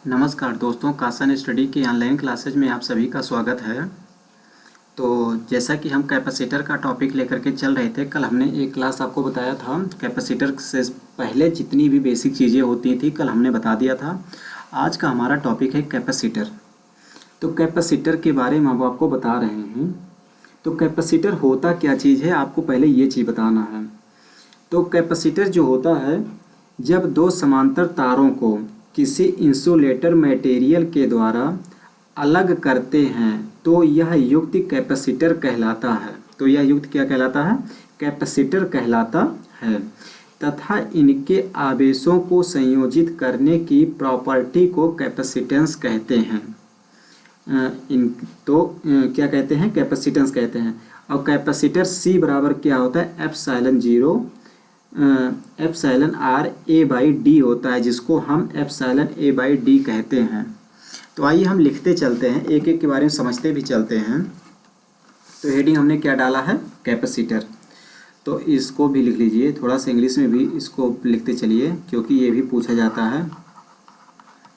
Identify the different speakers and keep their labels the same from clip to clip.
Speaker 1: नमस्कार दोस्तों, कासन स्टडी की ऑनलाइन क्लासेज में आप सभी का स्वागत है। तो जैसा कि हम कैपेसिटर का टॉपिक लेकर के चल रहे थे, कल हमने एक क्लास आपको बताया था। कैपेसिटर से पहले जितनी भी बेसिक चीज़ें होती थी कल हमने बता दिया था। आज का हमारा टॉपिक है कैपेसिटर। तो कैपेसिटर के बारे में हम आपको बता रहे हैं। तो कैपेसिटर होता क्या चीज़ है, आपको पहले ये चीज़ बताना है। तो कैपेसिटर जो होता है, जब दो समांतर तारों को किसी इंसुलेटर मटेरियल के द्वारा अलग करते हैं तो यह युक्ति कैपेसिटर कहलाता है। तो यह युक्ति क्या कहलाता है? कैपेसिटर कहलाता है। तथा इनके आवेशों को संयोजित करने की प्रॉपर्टी को कैपेसिटेंस कहते हैं। क्या कहते हैं? कैपेसिटेंस कहते हैं। और कैपेसिटर C बराबर क्या होता है? Epsilon zero epsilon r A by D होता है, जिसको हम एप्सिलॉन ए बाई डी कहते हैं। तो आइए हम लिखते चलते हैं, एक एक के बारे में समझते भी चलते हैं। तो हेडिंग हमने क्या डाला है? कैपेसिटर। तो इसको भी लिख लीजिए, थोड़ा सा इंग्लिश में भी इसको लिखते चलिए क्योंकि ये भी पूछा जाता है।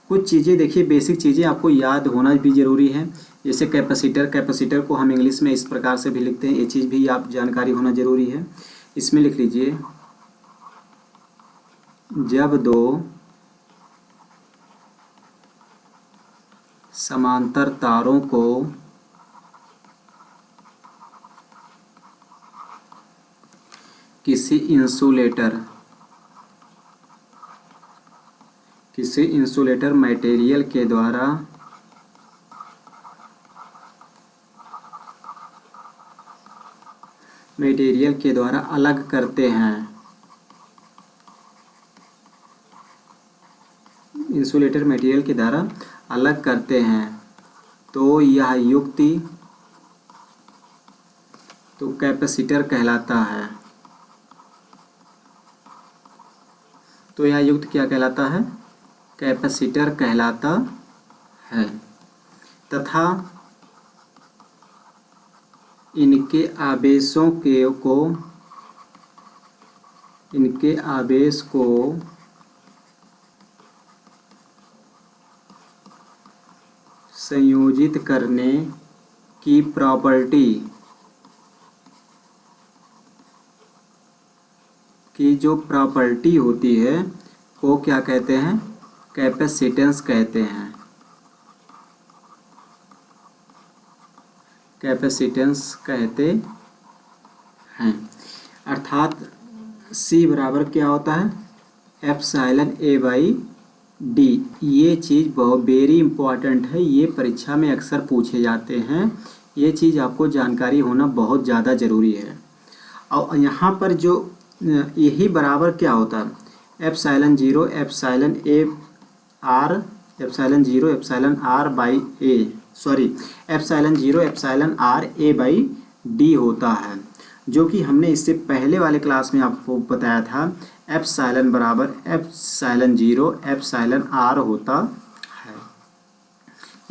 Speaker 1: कुछ चीज़ें देखिए, बेसिक चीज़ें आपको याद होना भी ज़रूरी है। जैसे कैपेसिटर को हम इंग्लिश में इस प्रकार से भी लिखते हैं, ये चीज़ भी आप जानकारी होना ज़रूरी है। इसमें लिख लीजिए, जब दो समांतर तारों को किसी इंसुलेटर मटेरियल के द्वारा अलग करते हैं, इंसुलेटर मटेरियल के द्वारा अलग करते हैं, तो यह युक्ति तो कैपेसिटर कहलाता है। तो यह युक्ति क्या कहलाता है? कैपेसिटर कहलाता है। तथा इनके आवेश को संयोजित करने की प्रॉपर्टी की जो प्रॉपर्टी होती है वो क्या कहते हैं? कैपेसिटेंस कहते हैं। कैपेसिटेंस कहते हैं। अर्थात C बराबर क्या होता है? Epsilon A by D. ये चीज़ बहुत वेरी इंपॉर्टेंट है, ये परीक्षा में अक्सर पूछे जाते हैं। ये चीज़ आपको जानकारी होना बहुत ज़्यादा ज़रूरी है। और यहाँ पर जो यही बराबर क्या होता है? Epsilon zero epsilon r by A, epsilon zero epsilon r A by D होता है, जो कि हमने इससे पहले वाले क्लास में आपको बताया था। एप्सिलॉन बराबर एप्सिलॉन जीरो एप्सिलॉन आर होता है।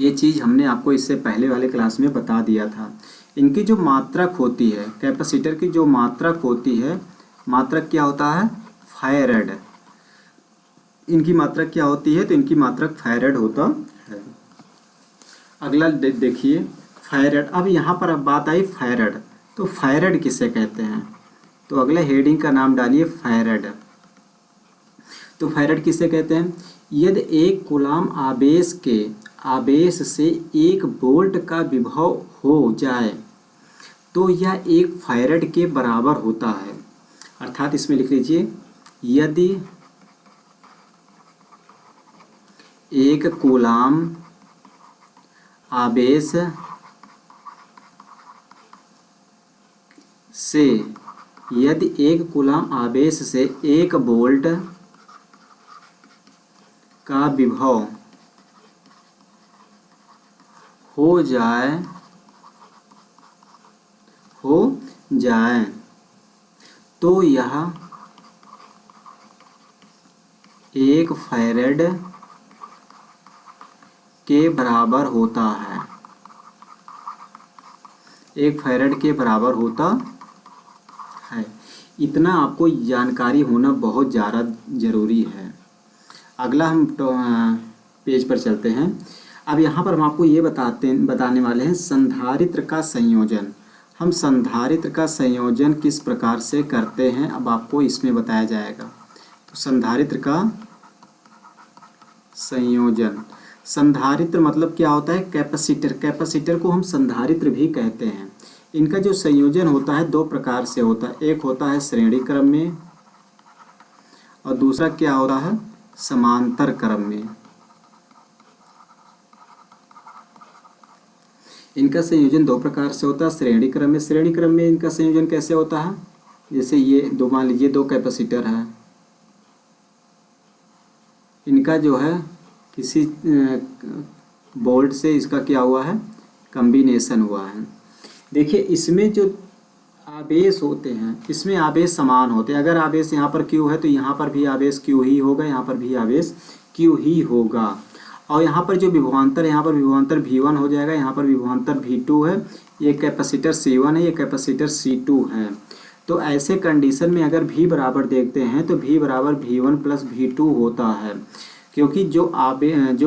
Speaker 1: ये चीज़ हमने आपको इससे पहले वाले क्लास में बता दिया था। इनकी जो मात्रक होती है, कैपेसिटर की जो मात्रक होती है, मात्रक क्या होता है? फैराड। इनकी मात्रक क्या होती है? तो इनकी मात्रक फैराड होता है। अगला देखिए, फैराड। अब यहाँ पर बात आई फैराड। तो फैराड किसे कहते हैं? तो अगले हेडिंग का नाम डालिए फैराड। तो फैराड किसे कहते हैं? यदि एक कूलाम आवेश से 1 वोल्ट का विभव हो जाए तो यह 1 फैराड के बराबर होता है। अर्थात इसमें लिख लीजिए, यदि एक कूलाम आवेश से 1 वोल्ट का विभव हो जाए तो यह 1 फैराड के बराबर होता है। 1 फैराड के बराबर होता है। इतना आपको जानकारी होना बहुत ज़्यादा ज़रूरी है। अगला हम पेज पर चलते हैं। अब यहाँ पर हम आपको ये बताने वाले हैं संधारित्र का संयोजन। हम संधारित्र का संयोजन किस प्रकार से करते हैं अब आपको इसमें बताया जाएगा। तो संधारित्र का संयोजन, संधारित्र मतलब क्या होता है, कैपेसिटर। कैपेसिटर को हम संधारित्र भी कहते हैं। इनका जो संयोजन होता है दो प्रकार से होता है, एक होता है श्रेणी क्रम में और दूसरा क्या होता है, समांतर क्रम में। इनका संयोजन दो प्रकार से होता है श्रेणी क्रम में। श्रेणी क्रम में इनका संयोजन कैसे होता है, जैसे ये दो, मान लीजिए दो कैपेसिटर है, इनका जो है किसी बोल्ट से इसका क्या हुआ है, कॉम्बिनेशन हुआ है। देखिए इसमें जो आवेश होते हैं, इसमें आवेश समान होते हैं। अगर आवेश यहाँ पर Q है तो यहाँ पर भी आवेश Q ही होगा, यहाँ पर भी आवेश Q ही होगा। और यहाँ पर जो विभवांतर है, यहाँ पर विभवांतर V1 हो जाएगा, यहाँ पर विभवांतर V2 है। ये कैपेसिटर C1 है, ये कैपेसिटर C2 है। तो ऐसे कंडीशन में अगर V बराबर देखते हैं तो V बराबर V1 प्लस V2 होता है, क्योंकि जो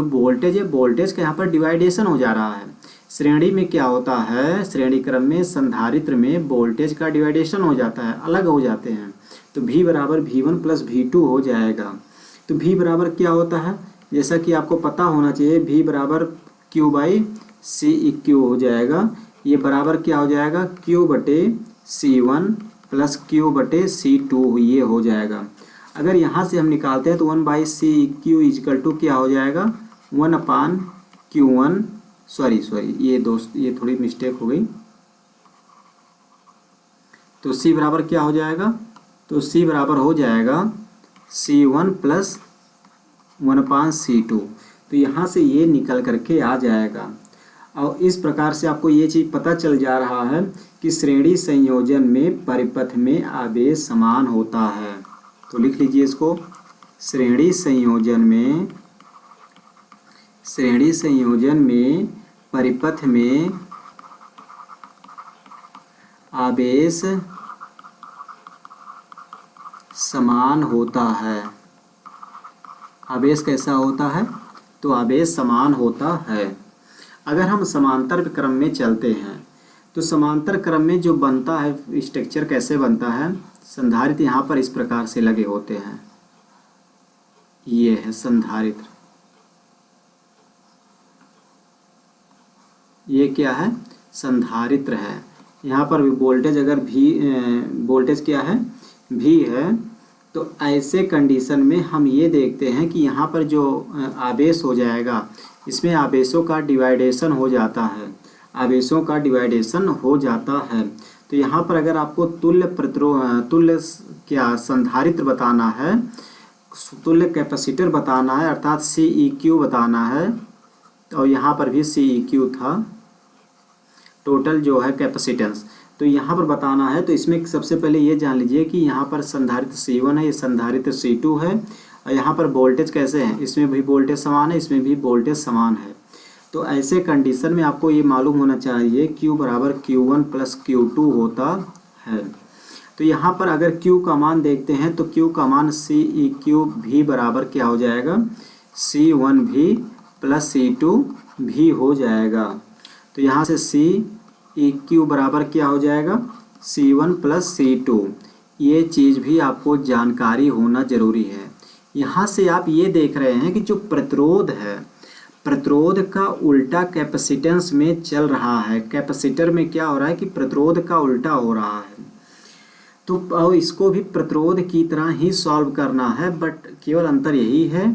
Speaker 1: वोल्टेज है, वोल्टेज का यहाँ पर डिवाइडेशन हो जा रहा है। श्रेणी में क्या होता है, श्रेणी क्रम में संधारित्र में वोल्टेज का डिवाइडेशन हो जाता है, अलग हो जाते हैं। तो V बराबर V1 प्लस V2 हो जाएगा। तो V बराबर क्या होता है, जैसा कि आपको पता होना चाहिए, V बराबर Q बाई C हो जाएगा। ये बराबर क्या हो जाएगा, Q बटे C1 प्लस Q बटे C2 ये हो जाएगा। अगर यहाँ से हम निकालते हैं तो 1 बाई CQ इजकल टू क्या हो जाएगा, 1 अपान Q1, सॉरी ये थोड़ी मिस्टेक हो गई। तो C बराबर क्या हो जाएगा, तो C बराबर हो जाएगा C1 प्लस 1 अपान C2। तो यहाँ से ये निकल करके आ जाएगा। और इस प्रकार से आपको ये चीज़ पता चल जा रहा है कि श्रेणी संयोजन में परिपथ में आवेश समान होता है। तो लिख लीजिए इसको, श्रेणी संयोजन में परिपथ में आवेश समान होता है। आवेश कैसा होता है, तो आवेश समान होता है। अगर हम समांतर क्रम में चलते हैं तो समांतर क्रम में जो बनता है स्ट्रक्चर कैसे बनता है, संधारित्र यहाँ पर इस प्रकार से लगे होते हैं। ये है संधारित्र, ये क्या है, संधारित्र है। यहाँ पर भी वोल्टेज अगर वोल्टेज क्या है, V है। तो ऐसे कंडीशन में हम ये देखते हैं कि यहाँ पर जो आवेश हो जाएगा, इसमें आवेशों का डिवाइडेशन हो जाता है, आवेशों का डिवाइडेशन हो जाता है। तो यहाँ पर अगर आपको तुल्य क्या संधारित्र बताना है, तुल्य कैपेसिटर बताना है, अर्थात CEQ बताना है, और यहाँ पर भी CEQ था, टोटल जो है कैपेसिटेंस। तो यहाँ पर बताना है तो इसमें सबसे पहले ये जान लीजिए कि यहाँ पर संधारित्र C1 है, ये संधारित्र C2 है, और यहाँ पर वोल्टेज कैसे हैं, इसमें भी वोल्टेज समान है, इसमें भी वोल्टेज समान है। तो ऐसे कंडीशन में आपको ये मालूम होना चाहिए Q बराबर Q1 प्लस Q2 होता है। तो यहाँ पर अगर Q का मान देखते हैं तो Q का मान CEQ भी बराबर क्या हो जाएगा, C1 भी प्लस C2 भी हो जाएगा। तो यहाँ से CEQ बराबर क्या हो जाएगा, C1 प्लस C2। ये चीज़ भी आपको जानकारी होना ज़रूरी है। यहाँ से आप ये देख रहे हैं कि जो प्रतिरोध है, प्रतिरोध का उल्टा कैपेसिटेंस में चल रहा है। कैपेसिटर में क्या हो रहा है कि प्रतिरोध का उल्टा हो रहा है। तो इसको भी प्रतिरोध की तरह ही सॉल्व करना है, बट केवल अंतर यही है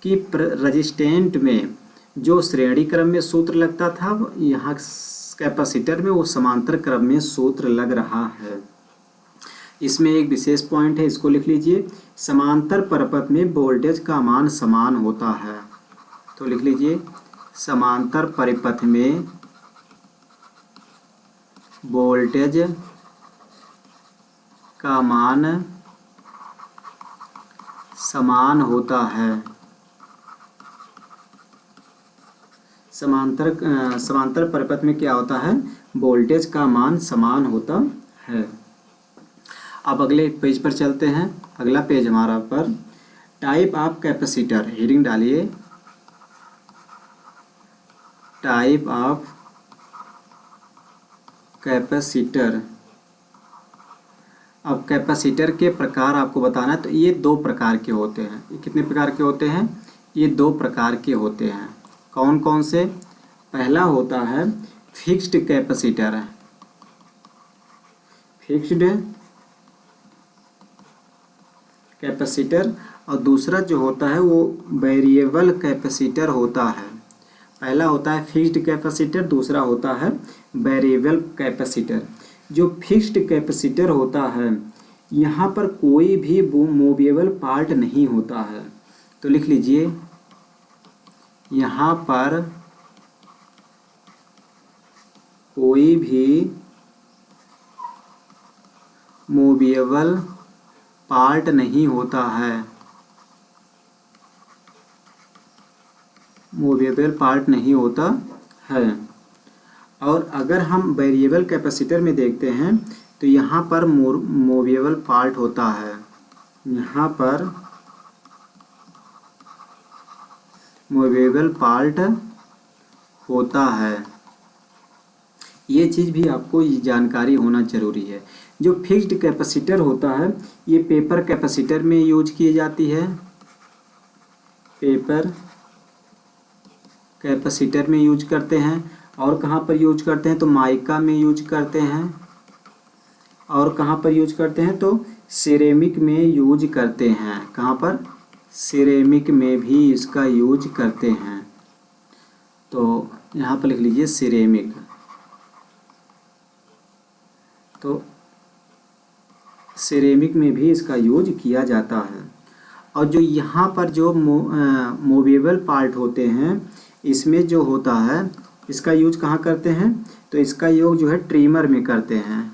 Speaker 1: कि रेजिस्टेंट में जो श्रेणी क्रम में सूत्र लगता था, यहाँ कैपेसिटर में वो समांतर क्रम में सूत्र लग रहा है। इसमें एक विशेष पॉइंट है, इसको लिख लीजिए, समांतर परिपथ में वोल्टेज का मान समान होता है। तो लिख लीजिए, समांतर परिपथ में वोल्टेज का मान समान होता है। समांतर परिपथ में क्या होता है, वोल्टेज का मान समान होता है। अब अगले पेज पर चलते हैं। अगला पेज हमारा पर टाइप ऑफ कैपेसिटर, हेडिंग डालिए, टाइप ऑफ कैपेसिटर। अब कैपेसिटर के प्रकार आपको बताना है, तो ये दो प्रकार के होते हैं। ये कितने प्रकार के होते हैं? ये दो प्रकार के होते हैं। कौन कौन से? पहला होता है फिक्स्ड कैपेसिटर, फिक्स्ड कैपेसिटर, और दूसरा जो होता है वो वेरिएबल कैपेसिटर होता है। पहला होता है फिक्स्ड कैपेसिटर, दूसरा होता है वेरिएबल कैपेसिटर। जो फिक्स्ड कैपेसिटर होता है यहाँ पर कोई भी मूवेबल पार्ट नहीं होता है। तो लिख लीजिए, यहाँ पर कोई भी मूवेबल पार्ट नहीं होता है, मूवेबल पार्ट नहीं होता है। और अगर हम वेरिएबल कैपेसिटर में देखते हैं तो यहाँ पर मूवेबल पार्ट होता है, यहाँ पर मूवेबल पार्ट होता है। ये चीज़ भी आपको जानकारी होना जरूरी है। जो फिक्स्ड कैपेसिटर होता है ये पेपर कैपेसिटर में यूज की जाती है, पेपर कैपेसिटर में यूज करते हैं। और कहाँ पर यूज करते हैं? तो माइका में यूज करते हैं। और कहाँ पर यूज करते हैं? तो सिरेमिक में यूज करते हैं। कहाँ पर? सिरेमिक में भी इसका यूज करते हैं। तो यहाँ पर लिख लीजिए सिरेमिक। तो सिरेमिक में भी इसका यूज किया जाता है। और जो यहाँ पर जो मूवेबल पार्ट होते हैं इसमें जो होता है इसका यूज कहाँ करते हैं? तो इसका यूज जो है ट्रिमर में करते हैं,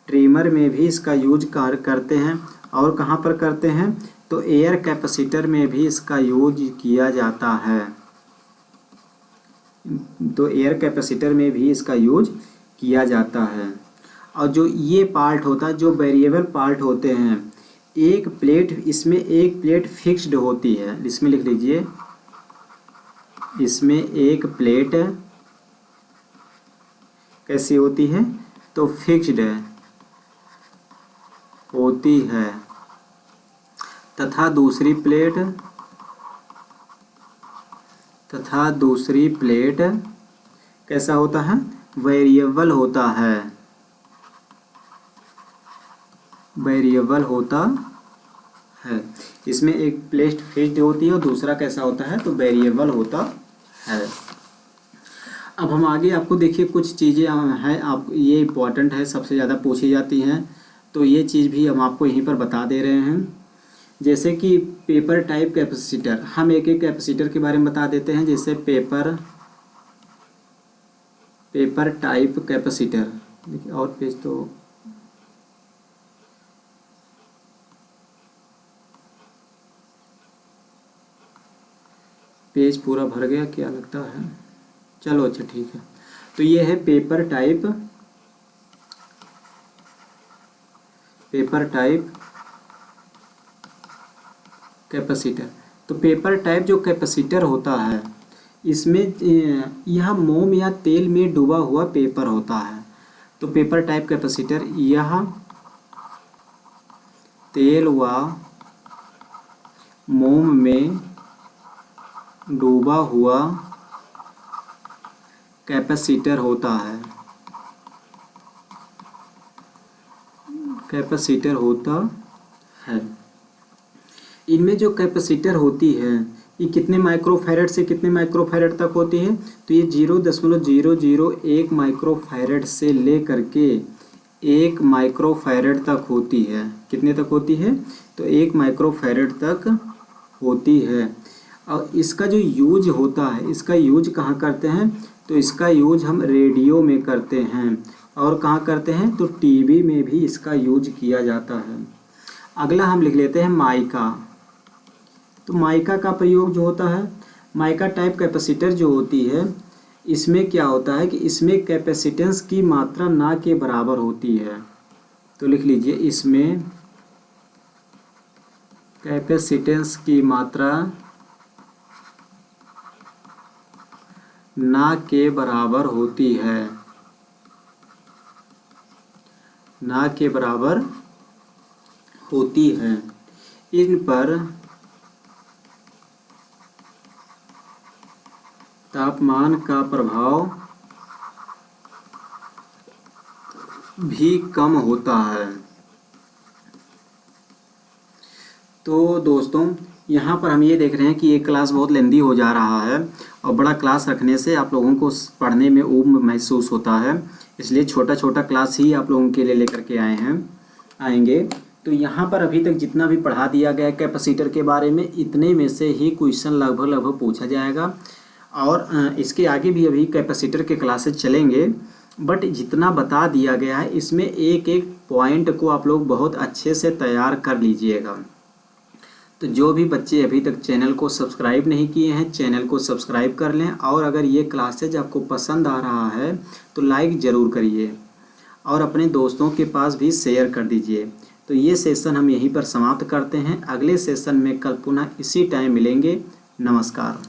Speaker 1: ट्रिमर में भी इसका यूज करते हैं। और कहाँ पर करते हैं? तो एयर कैपेसिटर में भी इसका यूज किया जाता है, तो एयर कैपेसिटर में भी इसका यूज किया जाता है। और जो ये पार्ट होता है, जो वेरिएबल पार्ट होते हैं, एक प्लेट, इसमें एक प्लेट फिक्स्ड होती है। इसमें लिख लीजिए, इसमें एक प्लेट कैसी होती है? तो फिक्स्ड होती है, तथा दूसरी प्लेट कैसा होता है? वेरिएबल होता है, वेरिएबल होता है। इसमें एक प्लेट फिक्स्ड होती है और दूसरा कैसा होता है? तो वेरिएबल होता है। अब हम आगे आपको देखिए कुछ चीज़ें हैं, आप ये इम्पॉर्टेंट है, सबसे ज़्यादा पूछी जाती हैं, तो ये चीज़ भी हम आपको यहीं पर बता दे रहे हैं। जैसे कि पेपर टाइप कैपेसिटर, हम एक एक कैपेसिटर के बारे में बता देते हैं। जैसे पेपर टाइप कैपेसिटर, देखिए और पेज तो पेज पूरा भर गया क्या लगता है? चलो अच्छा ठीक है। तो ये है पेपर टाइप कैपेसिटर। तो पेपर टाइप जो कैपेसिटर होता है इसमें यह मोम या तेल में डूबा हुआ पेपर होता है। तो पेपर टाइप कैपेसिटर यह तेल व मोम में डूबा हुआ कैपेसिटर होता है, कैपेसिटर होता है। इनमें जो कैपेसिटर होती है ये कितने माइक्रोफैरड से कितने माइक्रोफैरड तक होती है? तो ये 0.001 माइक्रोफैरड से ले करके 1 माइक्रोफैरड तक होती है। कितने तक होती है? तो 1 माइक्रोफैरड तक होती है। और इसका जो यूज होता है, इसका यूज कहाँ करते हैं? तो इसका यूज हम रेडियो में करते हैं। और कहाँ करते हैं? तो टीवी में भी इसका यूज किया जाता है। अगला हम लिख लेते हैं माइका। तो माइका का प्रयोग जो होता है, माइका टाइप कैपेसिटर जो होती है, इसमें क्या होता है कि इसमें कैपेसिटेंस की मात्रा ना के बराबर होती है। तो लिख लीजिए, इसमें कैपेसिटेंस की मात्रा ना के बराबर होती है, ना के बराबर होती है। इन पर तापमान का प्रभाव भी कम होता है। तो दोस्तों यहाँ पर हम ये देख रहे हैं कि ये क्लास बहुत लेंदी हो जा रहा है और बड़ा क्लास रखने से आप लोगों को पढ़ने में ऊब महसूस होता है, इसलिए छोटा छोटा क्लास ही आप लोगों के लिए लेकर के आएंगे। तो यहाँ पर अभी तक जितना भी पढ़ा दिया गया कैपेसिटर के बारे में, इतने में से ही क्वेश्चन लगभग पूछा जाएगा और इसके आगे भी अभी कैपेसिटर के क्लासेज चलेंगे, बट जितना बता दिया गया है इसमें एक एक पॉइंट को आप लोग बहुत अच्छे से तैयार कर लीजिएगा। तो जो भी बच्चे अभी तक चैनल को सब्सक्राइब नहीं किए हैं, चैनल को सब्सक्राइब कर लें और अगर ये क्लासेज आपको पसंद आ रहा है तो लाइक ज़रूर करिए और अपने दोस्तों के पास भी शेयर कर दीजिए। तो ये सेशन हम यहीं पर समाप्त करते हैं। अगले सेशन में कल पुनः इसी टाइम मिलेंगे। नमस्कार।